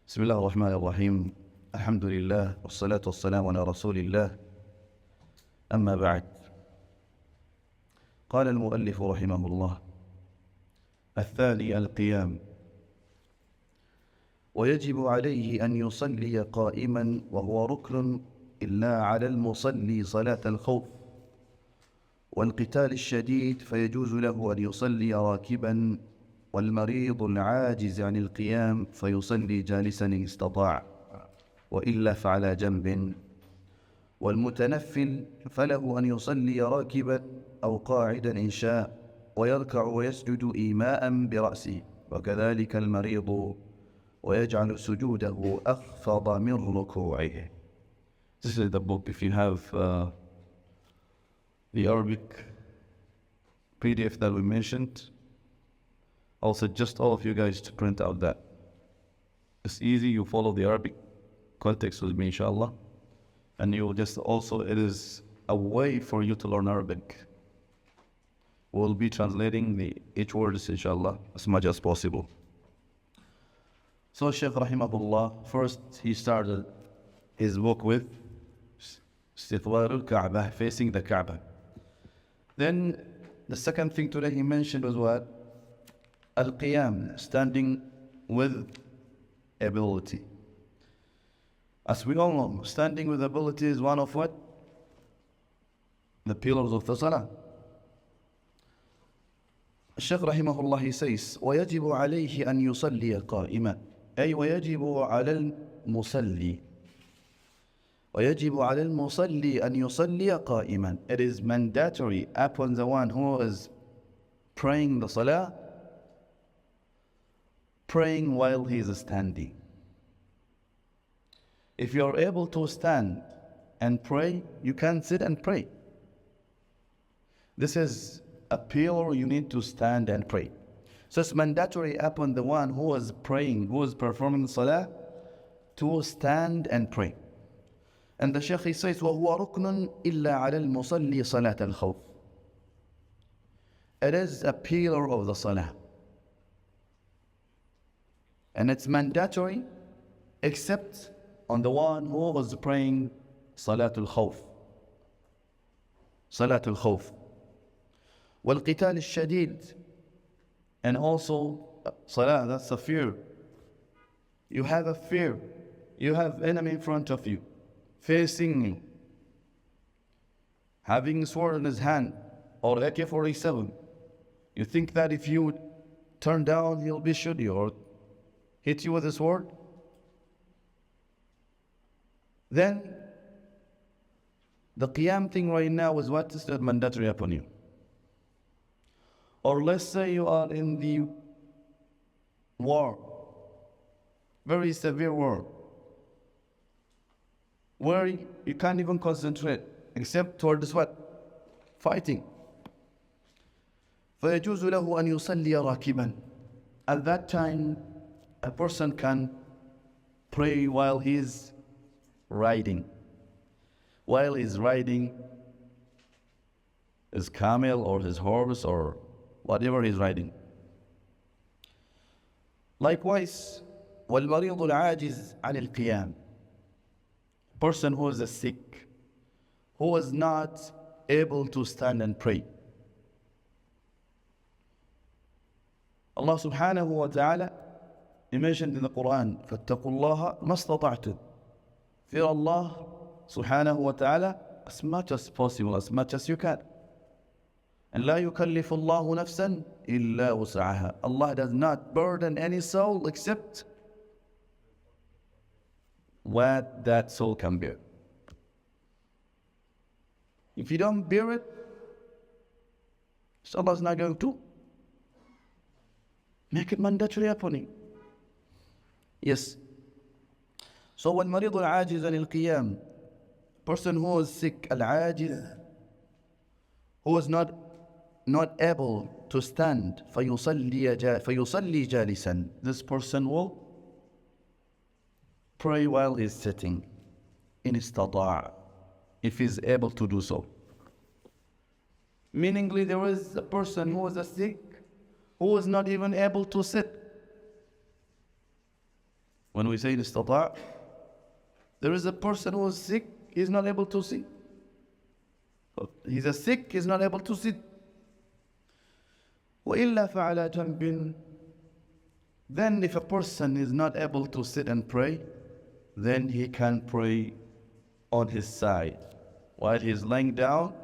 بسم الله الرحمن الرحيم. الحمد لله والصلاة والسلام على رسول الله. أما بعد، قال المؤلف رحمه الله: الثاني القيام، ويجب عليه أن يصلي قائما وهو ركن إلا على المصلي صلاة الخوف والقتال الشديد، فيجوز له أن يصلي راكبا، والمريض العاجز عن القيام فيصلي جالسا إن استطاع، وإلا فعلى جنب، والمتنفل فله أن يصلي راكبا أو قاعدا إن شاء، ويركع ويسجد إيماء برأسه، وكذلك المريض، ويجعل سجوده أخفض من ركوعه. This is the book. If you have the Arabic PDF that we mentioned, I'll suggest all of you guys to print out that. It's easy, you follow the Arabic context with me, inshallah, and you will just also, it is a way for you to learn Arabic. We'll be translating each word, inshallah, as much as possible. So Shaykh Rahimahullah, first he started his book with Istiqbal al-Kaaba, facing the Kaaba. Then the second thing today he mentioned was what? Al-Qiyam, standing with ability. As we all know, standing with ability is one of what? The pillars of the Salah. Shaykh Rahimahullah, he says, وَيَجِبُ عَلَيْهِ أَن يُصَلِّيَ قَائِمًا، أي ويجب على المصلي ويجب على المصلي أن يصلي قائما. It is mandatory upon the one who is praying the Salah, praying while he is standing. If you are able to stand and pray, you can sit and pray. This is a pillar, you need to stand and pray. So it's mandatory upon the one who is praying, who is performing Salah, to stand and pray. And the Shaykh says, وَهُوَ رُكْنٌ إِلَّا عَلَى الْمُصَلِّي صَلَاةَ الْخَوْفِ. It is a pillar of the Salah. And it's mandatory except on the one who was praying Salatul Khawf. Salatul Khawf. وَالْقِتَالِ الشَّدِيد. And also Salah, that's a fear. You have a fear. You have enemy in front of you, facing you, having a sword in his hand, or AK-47. You think that if you turn down, he'll be shoot you or hit you with a sword? Then the Qiyam thing right now is what is mandatory upon you. Or let's say you are in the war, very severe war, where you can't even concentrate except towards what? Fighting. فَيَجُوزُ لَهُ أَنْ يُصَلِّيَ رَاكِبًا. At that time, a person can pray while he is riding. While he's riding his camel or his horse or whatever he's riding. Likewise, وَالْمَرِيضُ الْعَاجِزِ عَنِ الْقِيَامِ. Person who is sick, who is not able to stand and pray. Allah subhanahu wa ta'ala, He mentioned in the Quran, فَاتَّقُوا اللَّهَ مَا اسْتَطَعْتُمْ. Fear Allah subhanahu wa ta'ala as much as possible, as much as you can. And لا يكلف الله نفسا إلا وسعها. Allah does not burden any soul except what that soul can bear. If you don't bear it, Allah is not going to make it mandatory upon you. Yes. So والمريض العاجز عن القيام, person who is sick, العاجز, who is not able to stand, فيصلي جالسا. This person will pray while he's sitting, in استطاع, if he's able to do so. Meaningly, there is a person who is sick, who is not even able to sit. When we say istata', there is a person who is sick, he is not able to see. He's a sick, he is not able to sit. وَإِلَّا فَعَلَى جَنْبٍ. Then if a person is not able to sit and pray, then he can pray on his side, while he is lying down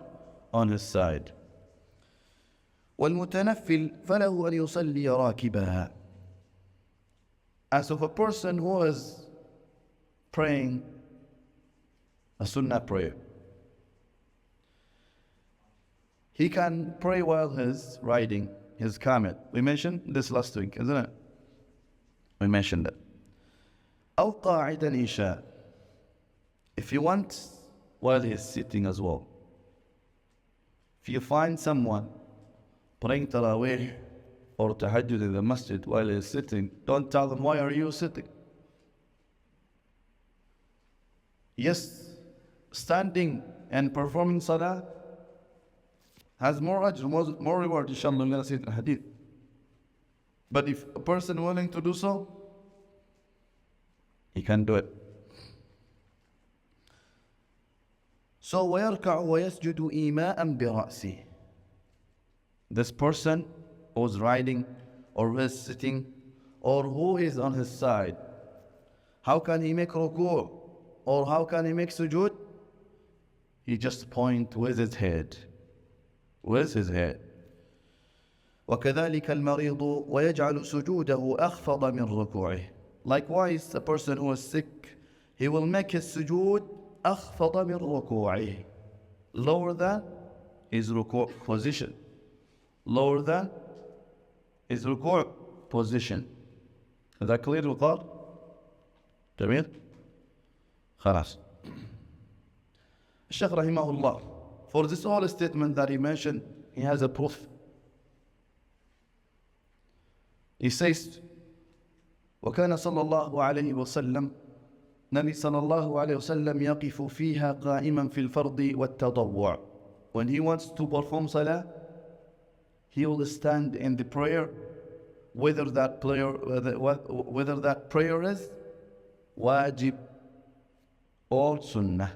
on his side. وَالْمُتَنَفِّلْ فَلَهُ أَنْ يُصَلِّيَ رَاكِبَهَا. As of a person who is praying a sunnah prayer, he can pray while he's riding his camel. We mentioned this last week, isn't it? We mentioned it. أو قاعدا إن شاء. If you want, while he's sitting as well. If you find someone praying Taraweeh or Tahajjud in the masjid while he's sitting, don't tell them, why are you sitting? Yes, standing and performing Salah has more ajr, more reward, inshallah. We're going to see it in hadith. But if a person willing to do so, he can do it. So وَيَرْكَعُ وَيَسْجُدُ إِيمَاءً بِرَأْسِهِ. This person who's riding or who is sitting or who is on his side, how can he make ruku' or how can he make sujood? He just point with his head. With his head. وَكَذَلِكَ الْمَرِيضُ وَيَجْعَلُ سُجُودَهُ أَخْفَضَ مِنْ رُكُوعِهِ. Likewise, a person who is sick, he will make his sujood أَخْفَضَ مِنْ رُكُوعِهِ. Lower than his ruku' position. Lower than his ruku' position. Is that clear, Waqar? جميل? خلاص. Shaykh rahimahullah, for this whole statement that he mentioned, he has a proof. He says, وكان صلى الله عليه وسلم نبي صلى الله عليه وسلم يقف فيها قائما في الفرض والتطوع. When he wants to perform salah, he will stand in the prayer, whether that prayer is wajib or sunnah.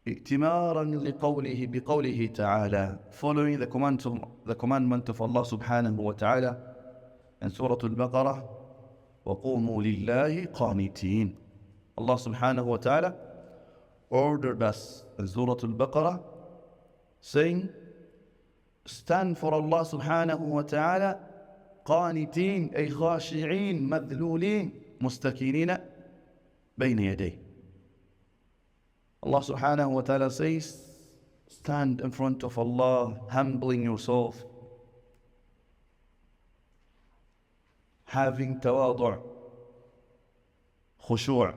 ائتمارا لقوله بقوله تعالى, following the commandment of Allah subhanahu wa ta'ala in Surah Al-Baqarah, وَقُومُوا لِلَّهِ قَانِتِينَ. Allah subhanahu wa ta'ala ordered us in Surah Al-Baqarah saying, stand for Allah subhanahu wa ta'ala قانتين أي خاشعين مذلولين مستكينين بين يديه. Allah subhanahu wa ta'ala says, stand in front of Allah, humbling yourself, having tawadu', khushu'.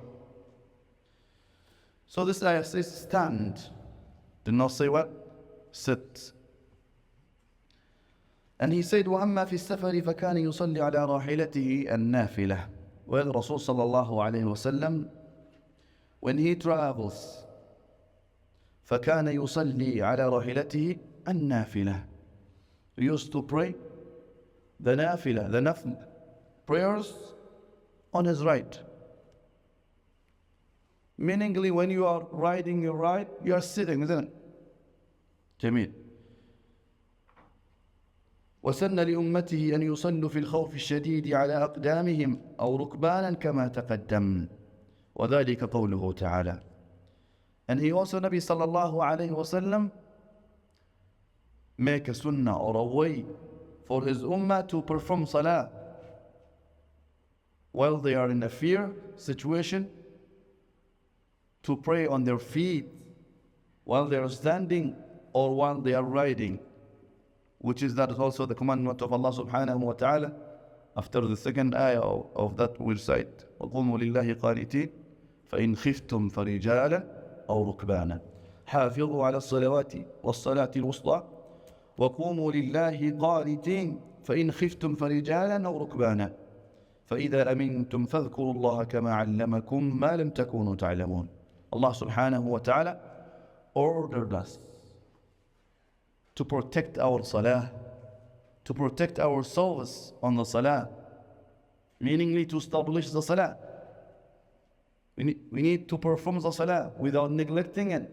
So this ayah says stand, did not say what? Sit. And he said, وَأَمَّا فِي السَّفَرِ فَكَانَ يُصَلِّ عَلَى رَاحِلَتِهِ النَّافِلَةِ. Well, Rasul sallallahu alayhi wa sallam, when he travels, فَكَانَ يُصَلِّي عَلَى رَاحِلَتِهِ النَّافِلَةِ. He used to pray the nafila, the nafil prayers on his right. Meaningly, when you are riding your ride, you are sitting, isn't it? جميل. وسن لأمته أن يصلوا في الخوف الشديد على أقدامهم أو ركبانا كما تقدم وذلك قوله تعالى. And he also, Nabi sallallahu alayhi wa sallam, make a sunnah or a way for his ummah to perform salah while they are in a fear situation, to pray on their feet while they are standing or while they are riding, which is that is also the commandment of Allah subhanahu wa ta'ala after the second ayah of that we'll cite. وَقُومُوا لِلَّهِ قَانِتِينَ فَإِنْ خِفْتُمْ فَرِجَالًا أَوْ رُكْبَانًا حَافِظُوا عَلَى الصَّلَوَاتِ وَالصَّلَاةِ الْوُسْطَى وَقُومُوا لِلَّهِ قَانِتِينَ فَإِنْ خِفْتُمْ فَرِجَالًا أَوْ رُكْبَانًا فَإِذَا أَمِنْتُمْ فَاذْكُرُوا اللَّهَ كَمَا عَلَّمَكُمْ مَا لَمْ تَكُونُوا تَعْلَمُونَ. Allah subhanahu wa ta'ala ordered us to protect our salah, to protect our souls on the salah, meaningly to establish the salah. We need to perform the salah without neglecting it.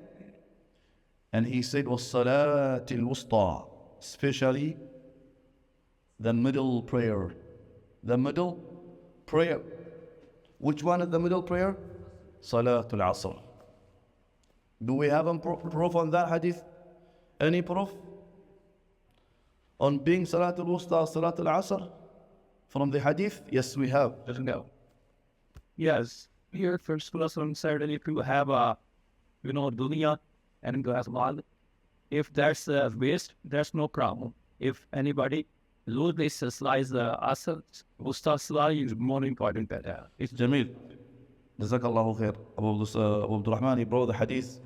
And he said, وَالصَّلَاةِ الْوُسْطَى, especially the middle prayer. The middle prayer. Which one is the middle prayer? Salatul Asr. Do we have a proof on that hadith? Any proof on being Salatul Wusta, Salatul Asr from the hadith? Yes, we have. No. Yes. Here, first Muslim said if you have a, dunya and you have mal, if that's waste, that's no problem. If anybody lose this slice, asr, Wusta slice is more important than that. It's Jamil. Jazakallahu khair. Abu Abdul Rahman, he brought the hadith,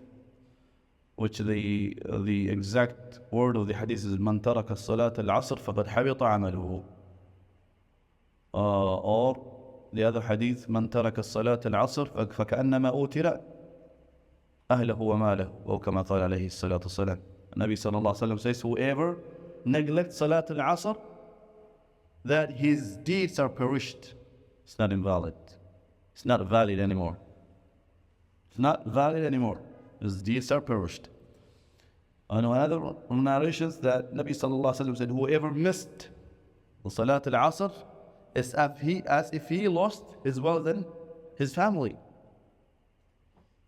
which the exact word of the hadith is man taraka salat al-asr faqad habita amaluhu. Or the other hadith, man taraka salat al-asr فكأنما أوتر أهله وماله, أو كما قال عليه الصلاة والسلام. Nabi sallallahu alaihi wasallam says, whoever neglects salat al-asr, that his deeds are perished. It's not invalid. It's not valid anymore. It's not valid anymore. His deeds are perished. And another narrations that Nabi sallallahu alaihi wasallam said, whoever missed the salat al-asr is as if he lost his wealth and his family.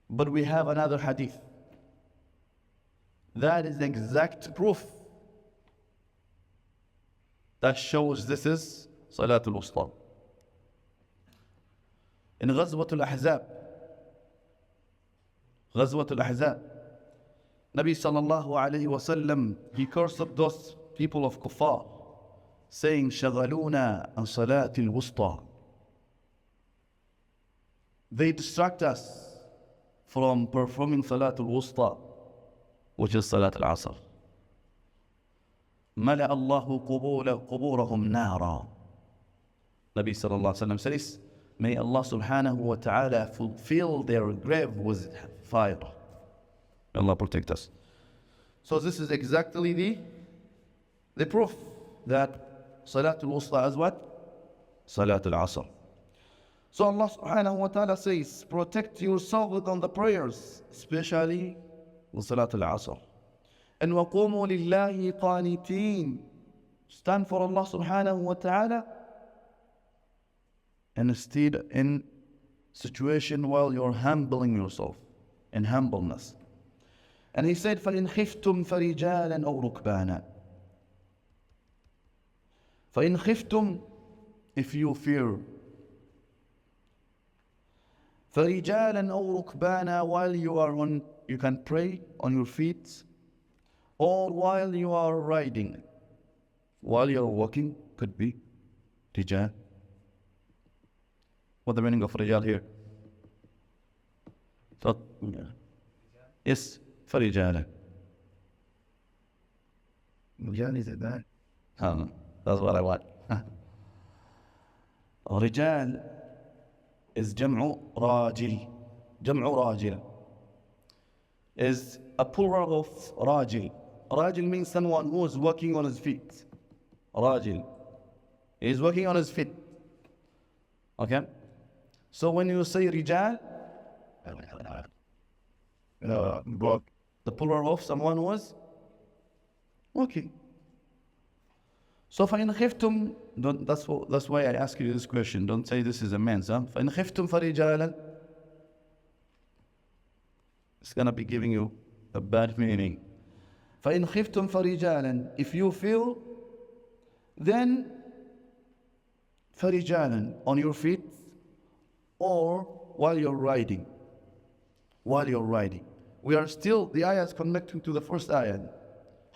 But we have another hadith that is the exact proof that shows this is Salatul Wusta. In Ghazwatul Ahzab, Nabi sallallahu alayhi wa sallam, he cursed those people of Kuffar, saying, شَغَلُونَا عَنْ صَلَاةِ الْوُسْطَى. They distract us from performing Salatul Wusta, which is Salat al-Asr. مَلَأَ اللَّهُ قُبُورَهُمْ نَارًا. Nabi sallallahu alayhi wa sallam says, may Allah subhanahu wa ta'ala fulfill their grave with fire. May Allah protect us. So this is exactly the proof that Salatul Wusta is what? Salatul Asr. So Allah subhanahu wa ta'ala says, protect yourself on the prayers, especially with Salatul Asr. And وَقُومُوا لِلَّهِ قَانِتِينَ. Stand for Allah subhanahu wa ta'ala and stay in situation while you're humbling yourself, in humbleness. And he said, فَإِنْ خِفْتُمْ فَرِجَالًا أَوْ رُكْبَانًا. فَإِنْ خِفْتُمْ, if you fear, فَرِجَالًا أَوْ رُكْبَانًا, while you can pray on your feet, or while you are riding, while you're walking, could be rijal. What's the meaning of rijal here? Yes, فَرِجَالًا. Rijal is that? That's what I want. Rijal is jam'u rajil. Jam'u rajil is a plural of rajil. Rajil means someone who is walking on his feet. Rajil. He is walking on his feet. Okay? So when you say rijal, the plural of someone who is walking. So فَإِنْ خِفْتُمْ, that's why I ask you this question. Don't say this is a man's. فَإِنْ خِفْتُمْ فَرِجَالًا. It's going to be giving you a bad meaning. فَإِنْ خِفْتُمْ فَرِجَالًا. If you feel, then فَرِجَالًا, on your feet, or while you're riding. While you're riding. We are still, the ayah is connecting to the first ayah.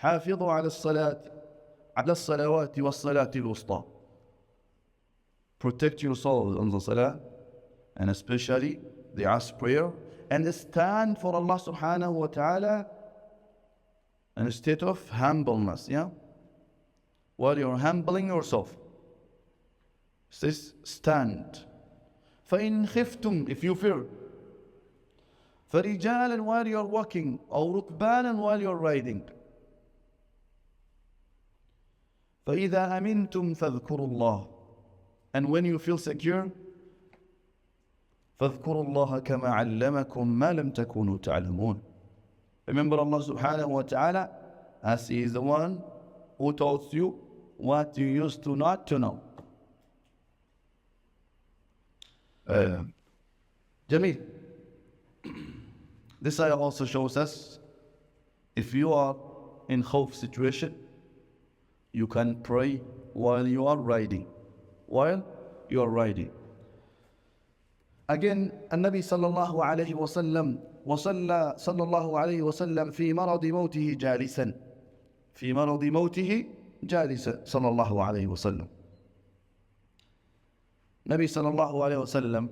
حَافِظُوا عَلَى الصَّلَاةِ على الصلوات والصلاة الوسطى. Protect yourselves on the salah, and especially the Asr prayer, and stand for Allah subhanahu wa ta'ala in a state of humbleness, yeah? While you're humbling yourself. It says stand. فَإِنْ خِفْتُمْ, if you fear. فَرِجَالًا, while you're walking, أو رُكْبَانًا, while you're riding. فَإِذَا أَمِنْتُمْ فَاذْكُرُوا اللَّهِ. And when you feel secure, فَاذْكُرُوا اللَّهَ كَمَا عَلَّمَكُمْ مَا لَمْ تَكُونُوا تَعْلَمُونَ. Remember Allah subhanahu wa ta'ala as He is the one who taught you what you used to not to know. Jameel. This ayah also shows us if you are in khawf situation, you can pray while you are riding. While you are riding. Again, النبي صلى الله عليه وسلم وصلى صلى الله عليه وسلم في مرض موته جالسا. في مرض موته جالسا صلى الله عليه وسلم. Nabi صلى الله عليه وسلم,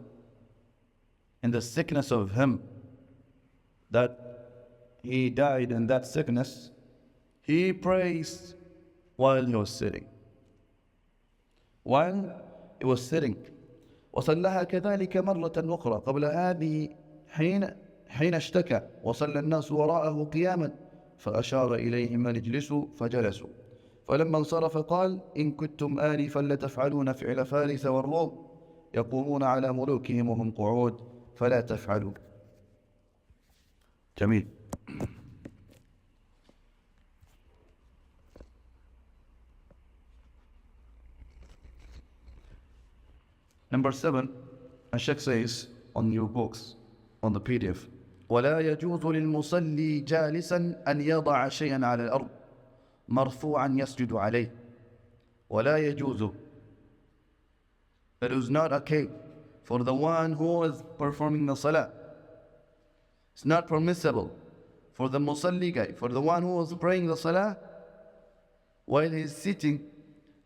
in the sickness of him, that he died in that sickness, he prays while he was sitting. While he was sitting. وصلها كذلك مرة أخرى قبل هذه حين اشتكى وصلى الناس وراءه قياما فأشار إليهم أن اجلسوا فجلسوا فلما انصرف قال إن كنتم آنفا لتفعلون فعل فارس والروم يقومون على ملوكهم وهم قعود فلا تفعلوا. جميل. Number 7, a Sheikh says on your books, on the PDF, ولا يجوز للمصلي جالسا أن يضع شيئا على الأرض مرفوعا يسجد عليه. ولا يجوز. It is not okay for the one who is performing the salah. It's not permissible for the musalli guy, for the one who is praying the salah, while he is sitting,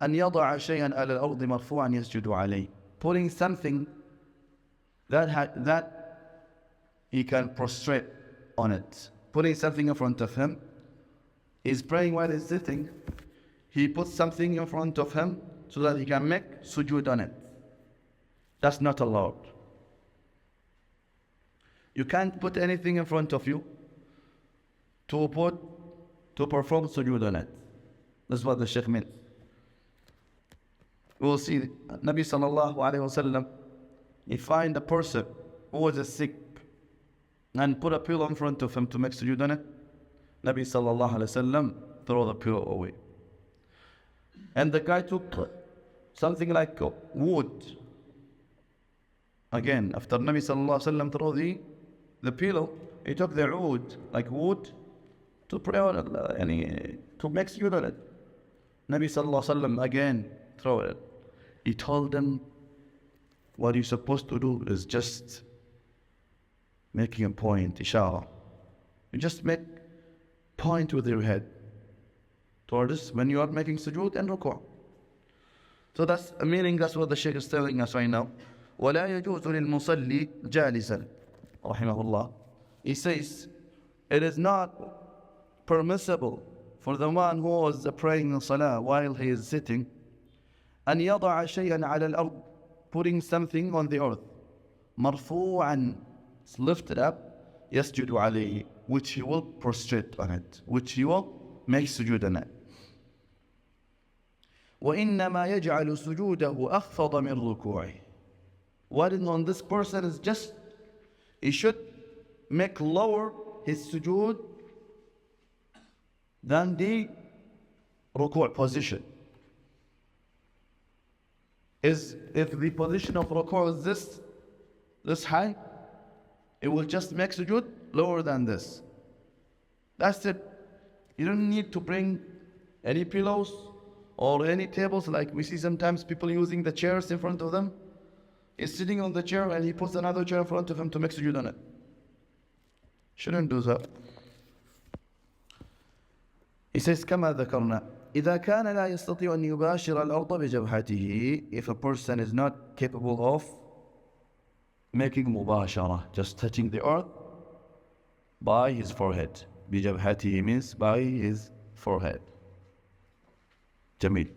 أن يضع شيئا على الأرض مرفوعا يسجد عليه. Putting something that he can prostrate on it. Putting something in front of him. He's praying while he's sitting. He puts something in front of him so that he can make sujood on it. That's not allowed. You can't put anything in front of you to perform sujood on it. That's what the Sheikh meant. We will see Nabi sallallahu alayhi wasallam, he find a person who was sick and put a pillow in front of him to make sujood on it. Nabi sallallahu alayhi wasallam throw the pillow away. And the guy took something like wood. Again, after Nabi sallallahu alayhi wasallam throw the pillow, he took the wood, like wood, to pray on it, to make sujood on it. Nabi sallallahu alayhi wasallam again throw it. He told them, what you're supposed to do is just making a point, ishara. You just make point with your head towards when you are making sujood and ruku'. So that's meaning, that's what the Shaykh is telling us right now. وَلَا يَجُوزُ لِلْمُصَلِّ جَالِسًا رحمه الله. He says, it is not permissible for the one who is praying in salah while he is sitting, أن يضع شيئا على الأرض, putting something on the earth, مرفوعا, lifted up, يسجد عليه, which he will prostrate on it, which he will make sujood on it. وإنما يجعل سجوده أخفض من ركوعه. What is on this person is just, he should make lower his sujood than the ruku' position. Is if the position of ruku' is this high, it will just make sujood lower than this. That's it. You don't need to bring any pillows or any tables like we see sometimes people using the chairs in front of them. He's sitting on the chair and he puts another chair in front of him to make sujood on it. Shouldn't do that. He says, كما ذكرنا إذا كان لا يستطيع أن يباشر الأرض بجبهته. If a person is not capable of making mubashara, just touching the earth by his forehead. بجبهته means by his forehead. Jamil.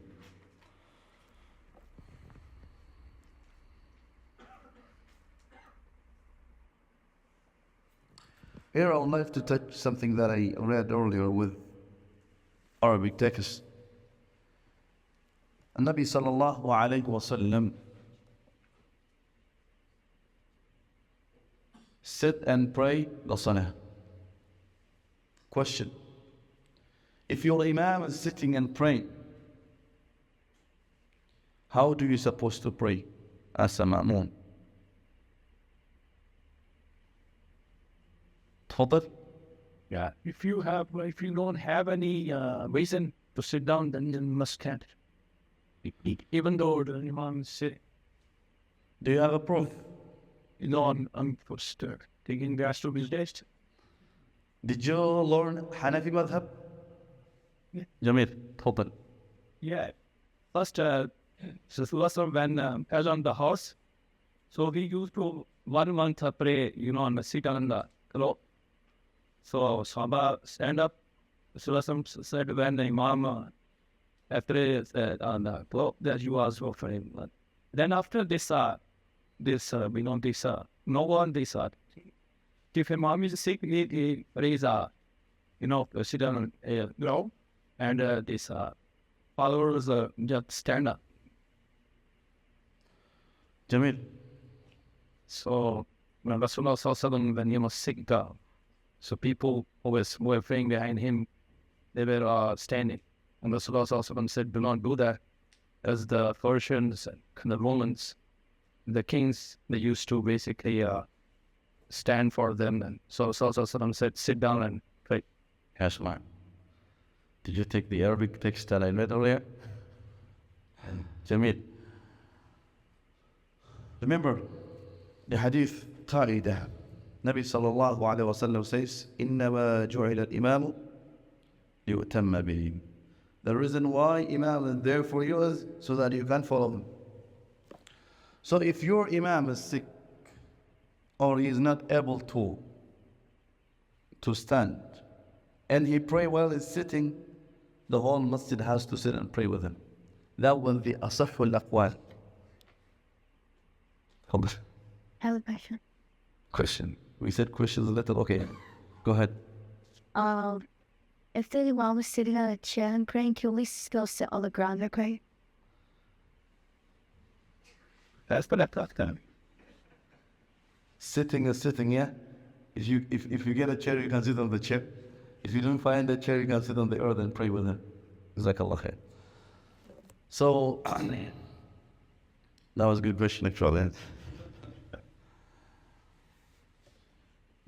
Here I would like to touch something that I read earlier with Arabic text. النبي صلى الله عليه وسلم sit and pray the salah. Question. If your imam is sitting and praying, how do you supposed to pray as a ma'moon? تفضل. Yeah. If you don't have any reason to sit down, then you must stand. Even though the imam is sitting. Do you have a proof? I'm first taking gas to his desk. Did you learn Hanafi madhab? Yeah. جميل. تفضل. Yeah. First, when I was on the house, so we used to 1 month pray, on the sit on the floor. So Sahaba stand up. Rasulullah said when the Imam after on the floor that you also for him. Then after this, no one this. If Imam is sick, he prays sit on ground, and this followers just stand up. جميل. So when Rasulullah SAW, when he was sick, so people who were praying behind him, they were standing. And Rasulullah SAW said, do not do that. As the Persians and the Romans, the kings, they used to basically stand for them. And so Rasulullah SAW said, sit down and pray. Yes, ma'am. Did you take the Arabic text that I read earlier? جميل. Remember the hadith قاعدة. Nabi sallallahu alayhi wa sallam says, إِنَّمَا جُعِلَ الْإِمَامُ لِيُؤْتَمَّ بِهِ. The reason why Imam is there for you is so that you can follow him. So if your Imam is sick or he is not able to stand and he pray while he's sitting, the whole masjid has to sit and pray with him. That will be أصح الأقوال. I have a question. Question. We said questions a little. Okay, go ahead. If the imam was sitting on a chair and praying, can we still sit on the ground and pray? That's what I thought. Sitting is sitting, yeah? If you get a chair, you can sit on the chair. If you don't find a chair, you can sit on the earth and pray with him. Jazakallah khair. So, that was a good question, actually.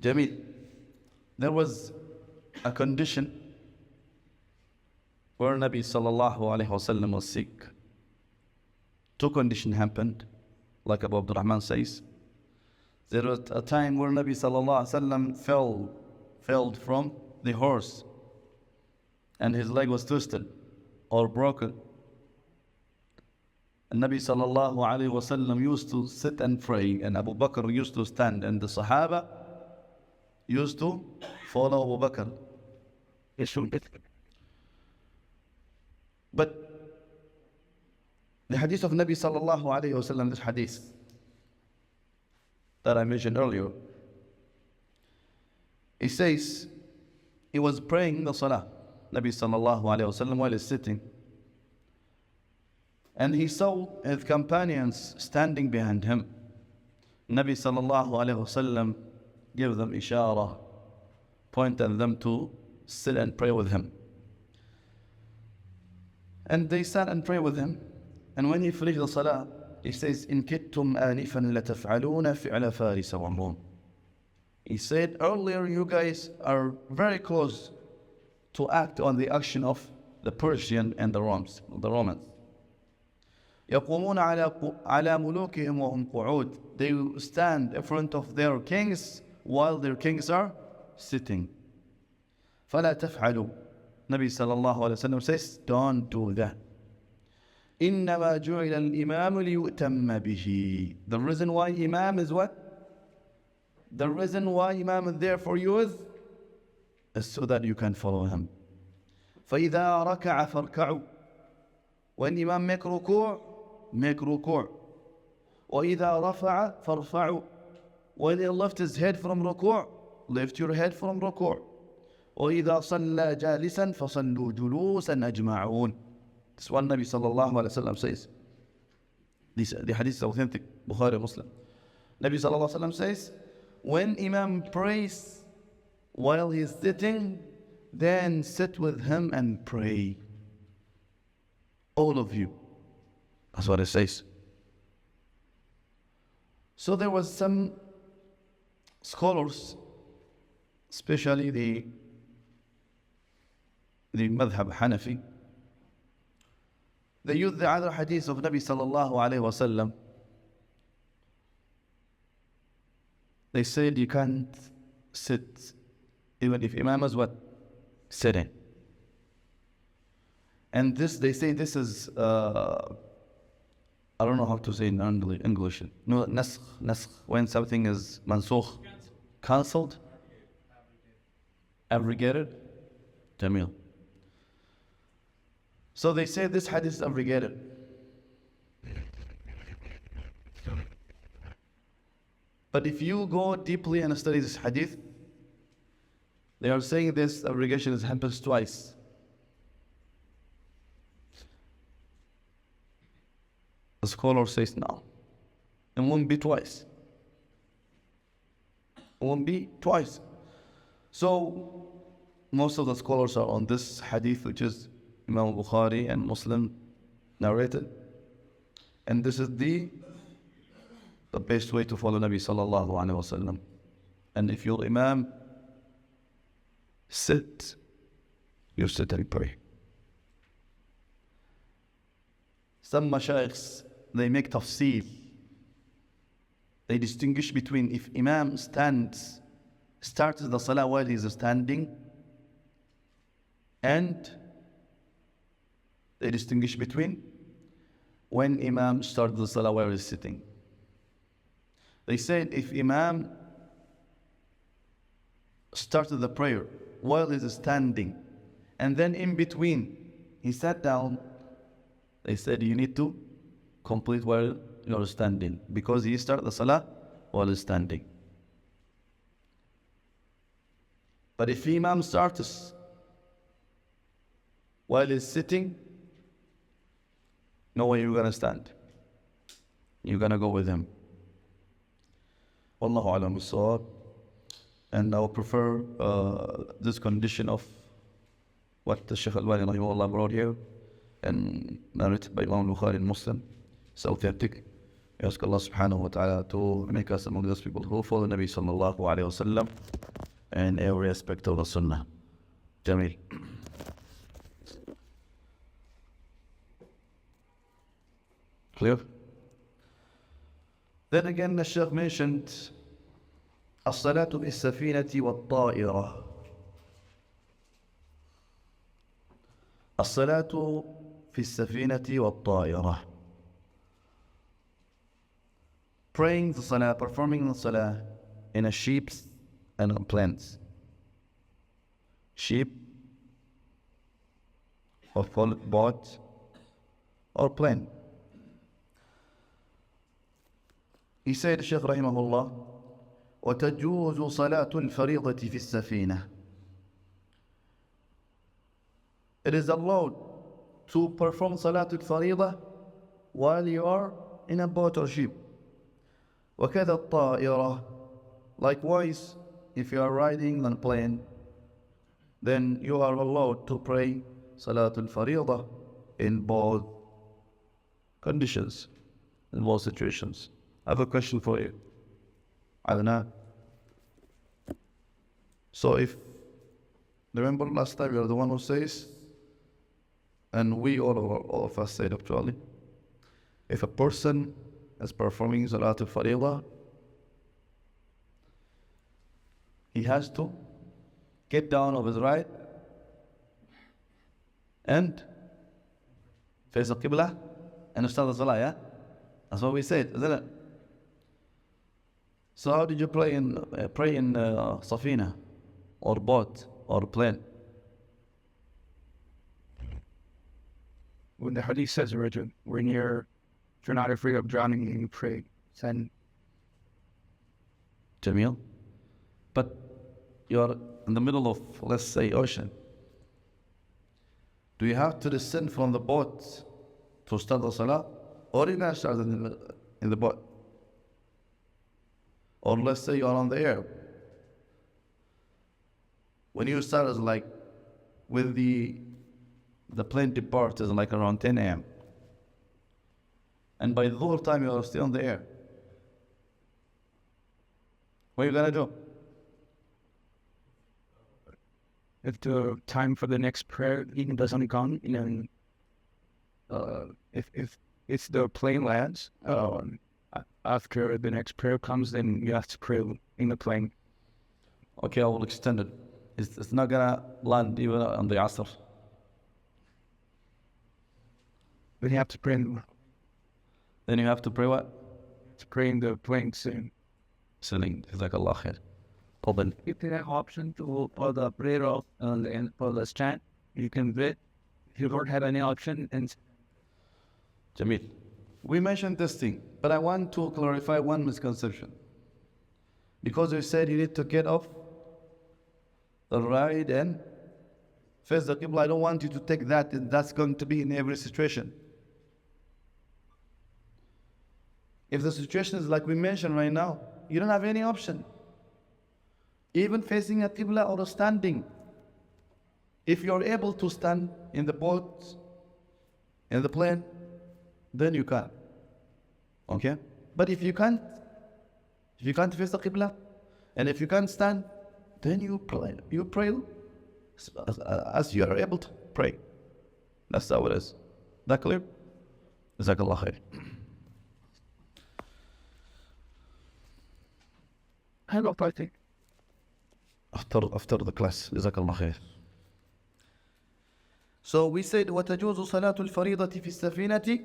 Jamil, there was a condition where Nabi sallallahu alayhi wa sallam was sick. Two conditions happened, like Abu Abdurrahman says. There was a time where Nabi sallallahu alayhi wa sallam fell from the horse and his leg was twisted or broken. And Nabi sallallahu alayhi wa sallam used to sit and pray, and Abu Bakr used to stand, and the Sahaba used to follow Abu Bakr. But the hadith of Nabi sallallahu alayhi wa sallam, this hadith that I mentioned earlier, he says he was praying the salah, Nabi sallallahu alayhi wa sallam, while he's sitting, and he saw his companions standing behind him. Nabi sallallahu alayhi wa sallam gave them ishara, pointed them to sit and pray with him. And they sat and prayed with him. And when he finished the salah, he says, إِن كِتْتُمْ آنِفًا لَتَفْعَلُونَ فِعْلَ فَارِسَ وَمْرُونَ. He said, earlier you guys are very close to act on the action of the Persian and the Romans. يَقُومُونَ عَلَى مُلُوكِهِمْ وَهُمْ قُعُودٌ. They stand in front of their kings while their kings are sitting. فَلَا تَفْعَلُوا. Nabi sallallahu alayhi wa sallam says, don't do that. إِنَّمَا جُعِلَ الْإِمَامُ لِيُؤْتَمَّ بِهِ. The reason why Imam is what? The reason why Imam is there for you is so that you can follow him. فَإِذَا رَكَعَ فَارْكَعُوا. When Imam make ruku', make ruku'. وَإِذَا رَفَعَ فَارْفَعُوا. When he lift his head from ruku', lift your head from ruku'. وَإِذَا صَلَّى جَالِسًا فَصَلُّوا جُلُوسًا أَجْمَعُونَ. This is what Nabi sallallahu alayhi wa sallam says. The hadith is authentic, Bukhari, Muslim. Nabi sallallahu alayhi wa sallam says, When Imam prays while he's sitting, then sit with him and pray. All of you. That's what it says. So there was some scholars, especially the madhab Hanafi, they use the other hadith of Nabi sallallahu alayhi wa sallam. They said you can't sit even if Imam is what? Sitting. And this, they say this is, I don't know how to say in English. No, naskh, when something is mansukh, cancelled, abrogated. Jamil. So they say this hadith is abrogated. But if you go deeply and study this hadith, they are saying this abrogation happens twice. The scholar says no. It won't be twice. It won't be twice. So most of the scholars are on this hadith, which is Imam Bukhari and Muslim narrated. And this is the best way to follow Nabi sallallahu alaihi wasallam. And if your Imam sit, you sit and pray. Some mashaykhs, they make tafsil. They distinguish between if Imam starts the salah while he is standing, and they distinguish between when Imam starts the salah while he is sitting. They said if Imam started the prayer while he is standing, and then in between he sat down, they said you need to complete while you're standing, because he started the salah while he's standing. But if Imam starts while he's sitting, no way you're going to stand. You're going to go with him. Wallahu alam bis-sawab. And I would prefer this condition of what the Sheikh Al Albani rahimahullah brought here and narrated by Imam Bukhari and Muslim. It's authentic. I ask Allah subhanahu wa ta'ala to make us among those people who follow Nabi sallallahu alayhi wa sallam in every aspect of the sunnah. Jamil. Clear? Then again the Shaykh mentioned الصلاة بالسفينة والطائرة. الصلاة في السفينة والطائرة. Praying the salah, performing the salah in a ship and on planes. Ship or boat or plane. He said, Shaykh rahimahullah, وتجوز صلاة الفريضة في السفينة. It is allowed to perform Salatul Faridah while you are in a boat or ship. وكذا الطائرة. Likewise, if you are riding on a plane, then you are allowed to pray Salatul Faridah in both conditions, in both situations. I have a question for you. Adnan. So remember last time you are the one who says, and we all of us said actually, if a person is performing Salatul Faridah, he has to get down of his ride and face the Qibla and start the Salah, yeah? That's what we said, isn't it? So how did you pray in safina or boat or plane? When the hadith says, when you're not afraid of drowning, you pray. Then Jamil. But you're in the middle of, let's say, ocean. Do you have to descend from the boat to start the salah? Or you can start in the boat? Or let's say you're on the air. When you start is like with the plane departs is like around 10 a.m. And by the whole time you are still on the air. What are you gonna do? If the time for the next prayer even doesn't come, and if the plane lands, after the next prayer comes, then you have to pray in the plane. Okay, I will extend it. It's not gonna land even on the Asr. But you have to pray. Then you have to pray what? To pray in the plane soon. Selling. Jazakallah khair. Open. If you have option to for the prayer of and for the stand, you can do it. If you don't have any option, and Jamil. We mentioned this thing, but I want to clarify one misconception. Because you said you need to get off the ride and face the Qibla, I don't want you to take that, and that's going to be in every situation. If the situation is like we mentioned right now, you don't have any option. Even facing a Qibla or standing. If you're able to stand in the boat, in the plane, then you can. Okay? But if you can't face the Qibla, and if you can't stand, then you pray as you are able to pray. That's how it is. That clear? Jazakallah khair. hello, party. After the class. Jazakallah khair. So we said وتجوز صلاة الفريضة في السفينة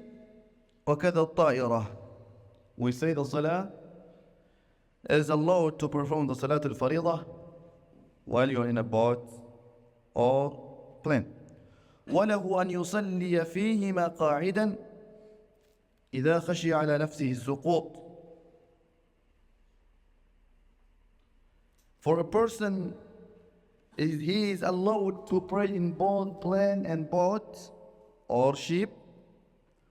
وكذا الطائرة. We say the salah is allowed to perform the salat al-fariḍah while you're in a boat or plane. وله أن يصلي فيهما قاعدا إذا خشي على نفسه السقوط. For a person, he is allowed to pray in both plane and boat or ship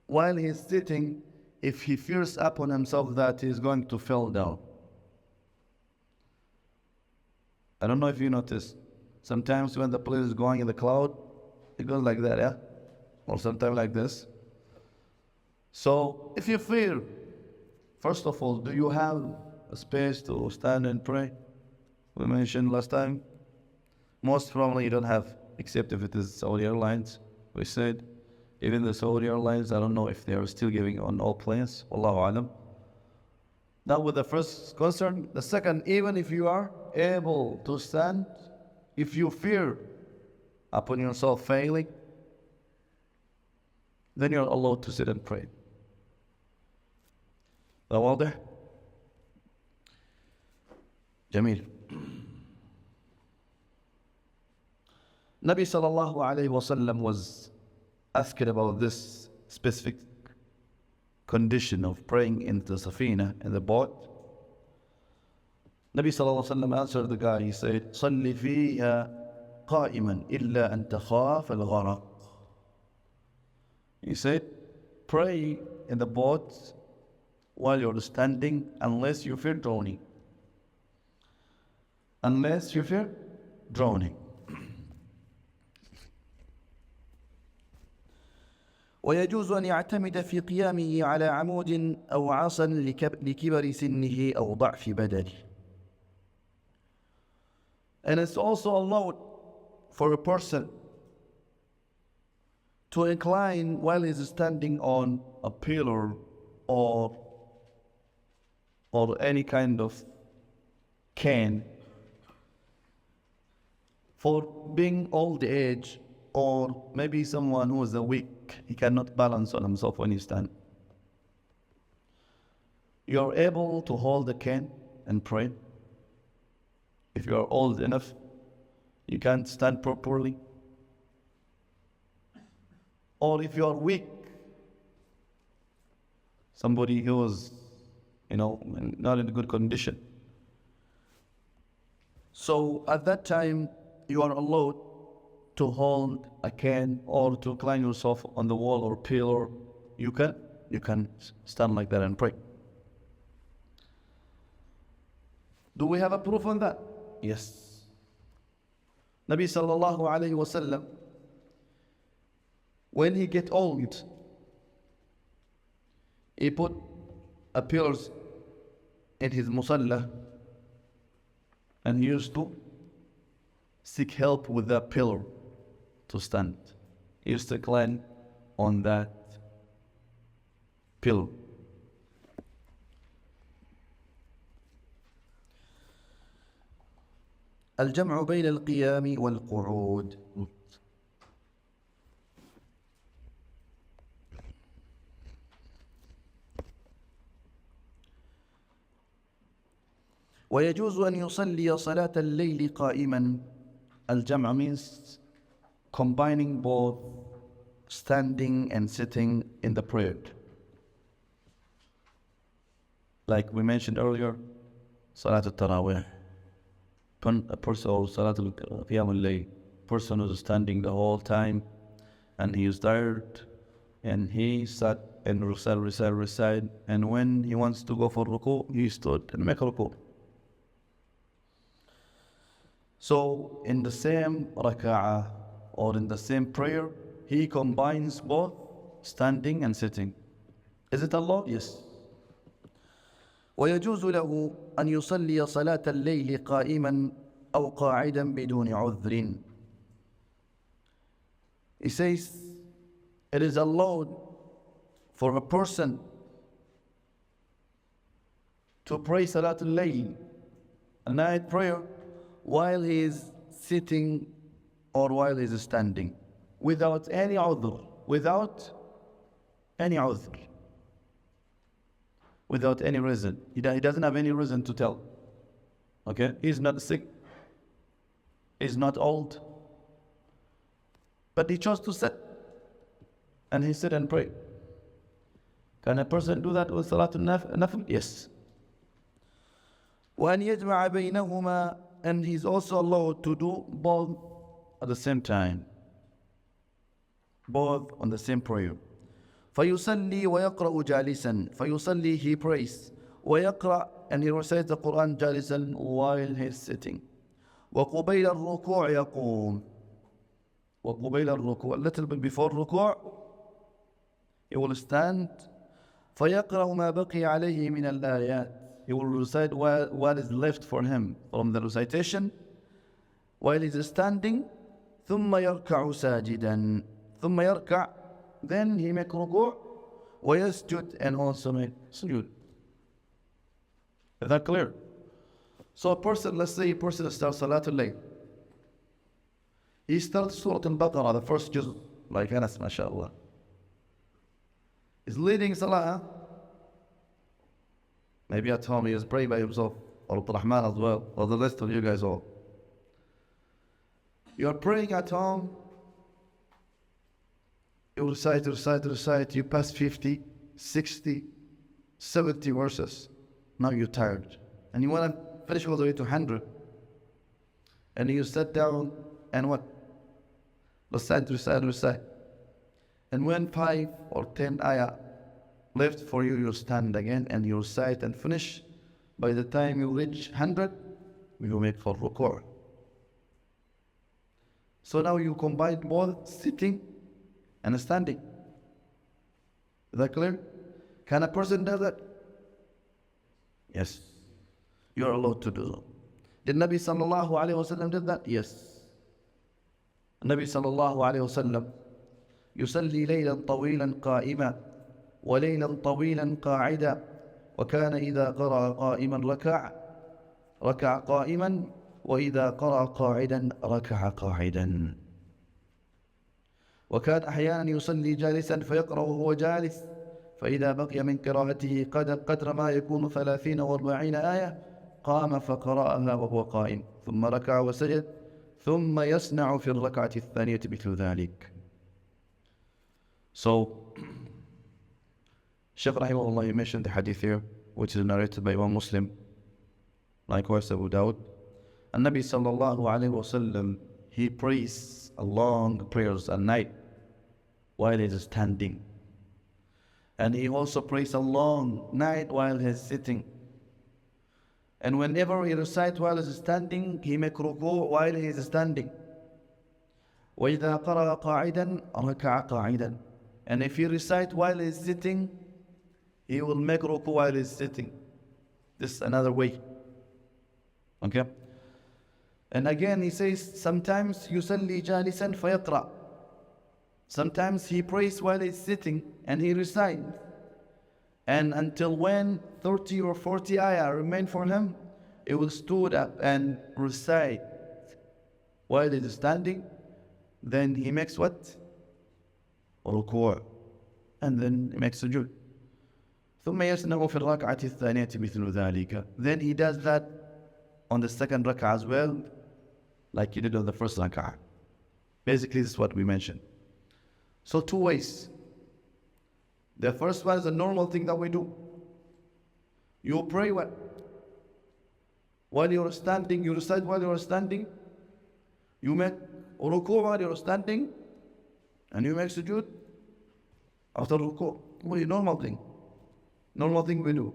while he is sitting if he fears upon himself that he is going to fall down. I don't know if you notice, sometimes when the plane is going in the cloud, it goes like that, yeah? Or sometimes like this. So if you fear, first of all, do you have a space to stand and pray? We mentioned last time, most probably you don't have, except if it is Saudi Airlines. We said, even the Saudi Airlines, I don't know if they are still giving on all planes. Wallahu alam. That was the first concern. The second, even if you are able to stand, if you fear upon yourself failing, then you're allowed to sit and pray. That واضح? جميل. Nabi sallallahu alayhi wa sallam was asked about this specific condition of praying in the safina, in the boat. Nabi sallallahu alayhi wa sallam answered the guy, he said, صَلِّ فِيهَا قَائِمًا إِلَّا أَن تَخَافَ الْغَرَقِ. He said, pray in the boat while you're standing unless you fear drowning. Unless you fear drowning. ويجوز أن يعتمد في قيامه على عمود أو عصا لكبر سنه أو ضعف بدنه. And it's also allowed for a person to incline while he's standing on a pillar or any kind of cane for being old age, or maybe someone who is weak, he cannot balance on himself when he stands. You're able to hold the cane and pray. If you are old enough, you can't stand properly. Or if you are weak, somebody who is, not in a good condition. So at that time, you are allowed to hold a cane or to incline yourself on the wall or pillar. You can. You can, you can stand like that and pray. Do we have a proof on that? Yes. Nabi sallallahu alayhi wasallam, when he get old, he put a pillars in his musalla, and he used to seek help with that pillar to stand. He used to climb on that pillar. الجمع بين القيام والقعود. ويجوز أن يصلي صلاة الليل قائما. Al-Jam'a means combining both standing and sitting in the prayer. Like we mentioned earlier, Salat al-Tarawih. A person, or Salat al-Qiyam al-Layl, person who's standing the whole time and he is tired and he sat and recite, and when he wants to go for ruku, he stood and make ruku. So in the same raka'ah or in the same prayer, he combines both standing and sitting. Is it Allah? Yes. ويجوز له أن يصلي صلاة الليل قائما أو قاعدا بدون عذر. He says, it is allowed for a person to pray Salatul Layl, a night prayer, while he is sitting or while he is standing, without any udhr, without any udhr, without any reason. He doesn't have any reason to tell. Okay? He's not sick. He's not old. But he chose to sit. And he sit and pray. Can a person do that with Salatul Nafil? Yes. وأن يجمع بينهما. And he's also allowed to do both at the same time. Both on the same prayer. فيصلي ويقرأ جالسا. فيصلي, he prays. ويقرأ, and he recites the Quran جالسا, while he's sitting. وقبيل الركوع يقوم. وقبيل الركوع, a little bit before ركوع, he will stand. فيقرأ ما بقي عليه من الآيات. He will recite what is left for him from the recitation while he's standing. ثم يركع ساجدا. ثم يركع, then he make ركوع, ويسجد, and also make sujood. Is that clear? So a person, let's say a person starts Salatul Layl. He starts Surah Al-Baqarah, the first juz, like Anas, mashallah. He's leading Salah. Maybe at home he is praying by himself, or Rahman as well, or the rest of you guys all. You are praying at home, you recite, you pass 50, 60, 70 verses. Now you're tired. And you want to finish all the way to 100. And you sit down and what? Recite. And when 5 or 10 ayah left for you, you stand again and you recite and finish. By the time you reach 100, you make for ruku'. So now you combine both sitting and standing. Is that clear? Can a person do that? Yes. You are allowed to do so. Did Nabi sallallahu alayhi wa sallam did that? Yes. Nabi sallallahu alayhi wa sallam يصلي ليلا طويلا قائما وليلا طويلا قاعدا وكان إذا قرأ قائما ركع قائما وإذا قرأ قاعدا ركع قاعدا وكان أحيانا يصلي جالسا فيقرأ وهو جالس فإذا بقي من قراءته قدر ما يكون 30 و40 آية قام فقرأها وهو قائم ثم ركع وسجد ثم يصنع في الركعة الثانية مثل ذلك. So, Shaykh Rahimahullah, he mentioned the hadith here, which is narrated by one Muslim, likewise Abu Dawud. And Nabi sallallahu alayhi wa sallam, he prays a long prayers at night while he is standing. And he also prays a long night while he is sitting. And whenever he recites while he's standing, he make ruku' while he is standing. وَإِذَا قَرَأَ قَاعِدًا رَكَعَ قَاعِدًا. And if he recite while he's sitting, he will make ruku' while he's sitting. This is another way. Okay? And again he says, sometimes يُسَلِّي جَالِسًا فَيَقْرَأ. Sometimes he prays while he's sitting and he recites. And until when 30 or 40 ayah remain for him, he will stood up and recite while he is standing. Then he makes what? ركوع. And then he makes sujood. ثم يسنع في الركعة الثانية مثل ذلك. Then he does that on the second rak'ah as well, like he did on the first rak'ah. Basically, this is what we mentioned. So two ways. The first one is a normal thing that we do. You pray what? While you're standing, you recite while you're standing. You make ruku' while you're standing. And you make sujood after ruku'. Very normal thing. Normal thing we do.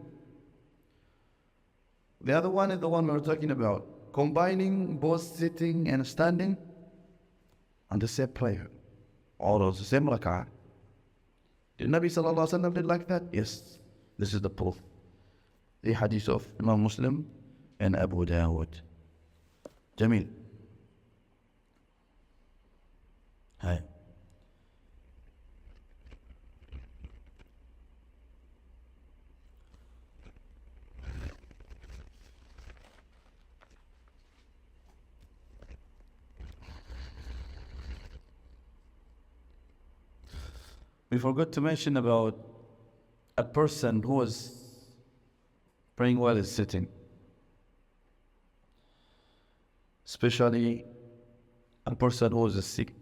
The other one is the one we're talking about. Combining both sitting and standing on the same prayer. Or the same rak'ah. Did Nabi sallallahu alaihi wasallam did like that? Yes. This is the proof. The hadith of Imam Muslim and Abu Dawud. Jamil. Hi. We forgot to mention about a person who was praying while he's sitting. Especially a person who is sick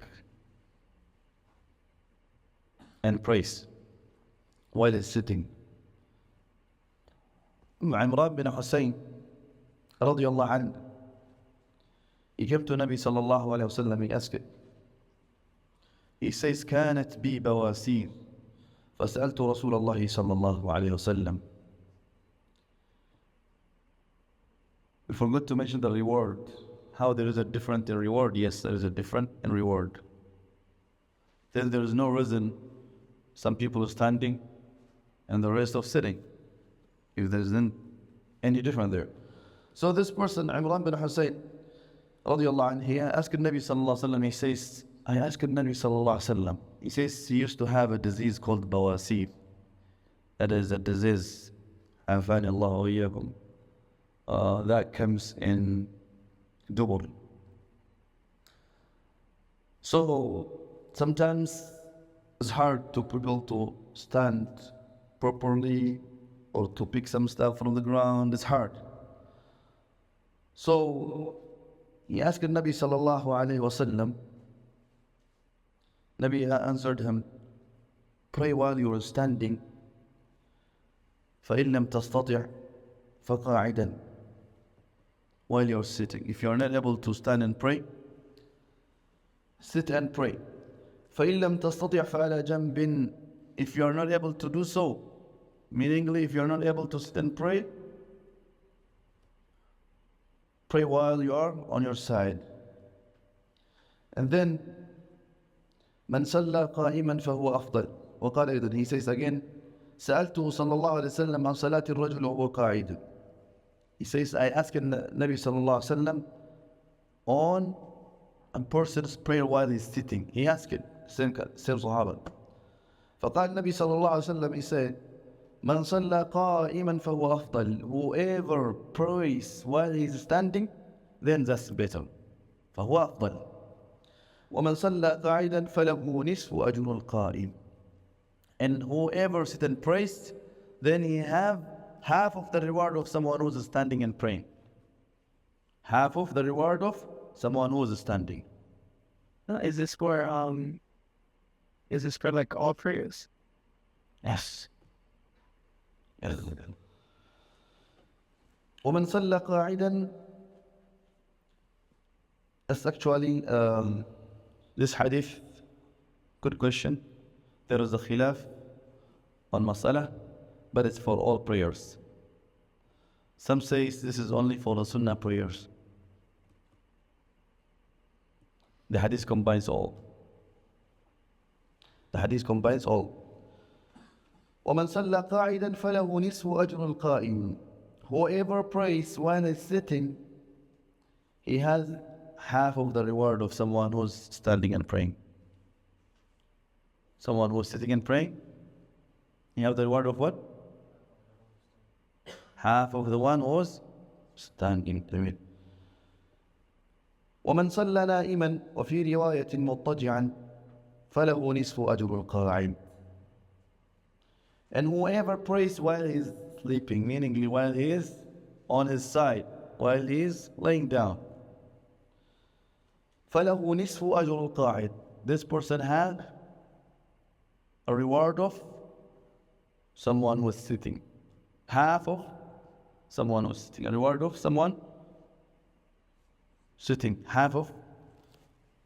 and prays while he's sitting. Imran bin Hussein radiyallahu anhu, he came to Nabi sallallahu alayhi wa sallam, he asked it. He says, كانت بي بواسير فسألت رسول الله صلى الله عليه وسلم. We forgot to mention the reward. How there is a different in reward. Yes, there is a different in reward. Then there is no reason some people are standing and the rest of sitting, if there isn't any different there. So this person, Imran bin Hussein radiyallahu anhu, he asked Nabi sallallahu alaihi wasallam, he says, I asked Nabi sallallahu alaihi wasallam, he says he used to have a disease called bawasir. That is a disease, afani Allah wa iyyakum, that comes in dubur. So sometimes it's hard to people to stand properly or to pick some stuff from the ground. It's hard. So he asked Nabi sallallahu alaihi wasallam. Nabi answered him, pray while you are standing. فَإِن لَمْ تَسْتَطِعْ فَقَاعِدًا. While you are sitting. If you are not able to stand and pray, sit and pray. فَإِن لَمْ تَسْتَطِعْ فَعَلَى جَنْبٍ. If you are not able to do so, meaningly if you are not able to sit and pray, pray while you are on your side. And then من صلى قائما فهو أفضل. وقال أيضا, he says again, سألته صلى الله عليه وسلم عن صلاة الرجل وهو قاعد. He says, I asked Nabi sallallahu alaihi wasallam on a person's prayer while he's sitting. He asked it, same Sahaba. فقال النبي صلى الله عليه وسلم, he said, من صلى قائما فهو أفضل. Whoever prays while he's standing, then that's better. فهو أفضل. ومن صلى قاعدا فله نصف أجر القائم. And whoever sit and prays, then he have half of the reward of someone who is standing and praying. Half of the reward of someone who is standing. Is this for like all prayers? Yes. ومن صلى قاعدا. That's actually this hadith. Good question. There is a khilaf on mas'ala, but it's for all prayers. Some say this is only for the sunnah prayers. The hadith combines all. The hadith combines all. ومن صلى قاعدا فله نصف أجر القائم. Whoever prays while is sitting, He has half of the reward of someone who's standing and praying. Someone who's sitting and praying, he has the reward of what? Half of the one who's standing. ومن صلى نائما وفي رواية مضطجعا فله نصف أجر القائم. And whoever prays while he's sleeping, meaning while he is on his side, while he is laying down, فله نصف أجر القاعد. this person had a reward of someone who was sitting. Half of someone who was sitting. A reward of someone sitting. Half of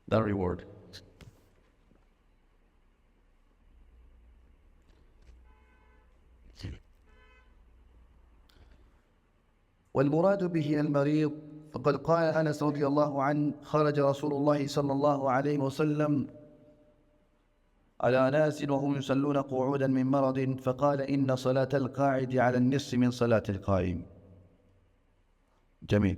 the reward. والمراد به المريض، فقد قال أنس رضي الله عنه: خرج رسول الله صلى الله عليه وسلم على ناس وهم يصلون قعودا من مرض، فقال: إن صلاة القاعد على النصف من صلاة القائم. Jameel.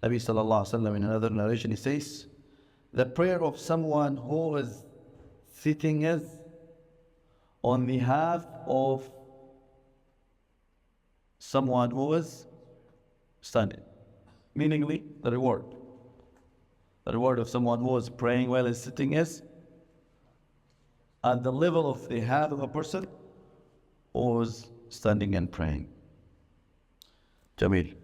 Nabi sallallahu alaihi wasallam in another narration he says, the prayer of someone who is sitting is on the half of someone who is standing. Meaningly, the reward. The reward of someone who is praying while he's sitting is at the level of the half of a person who is standing and praying. Jameel.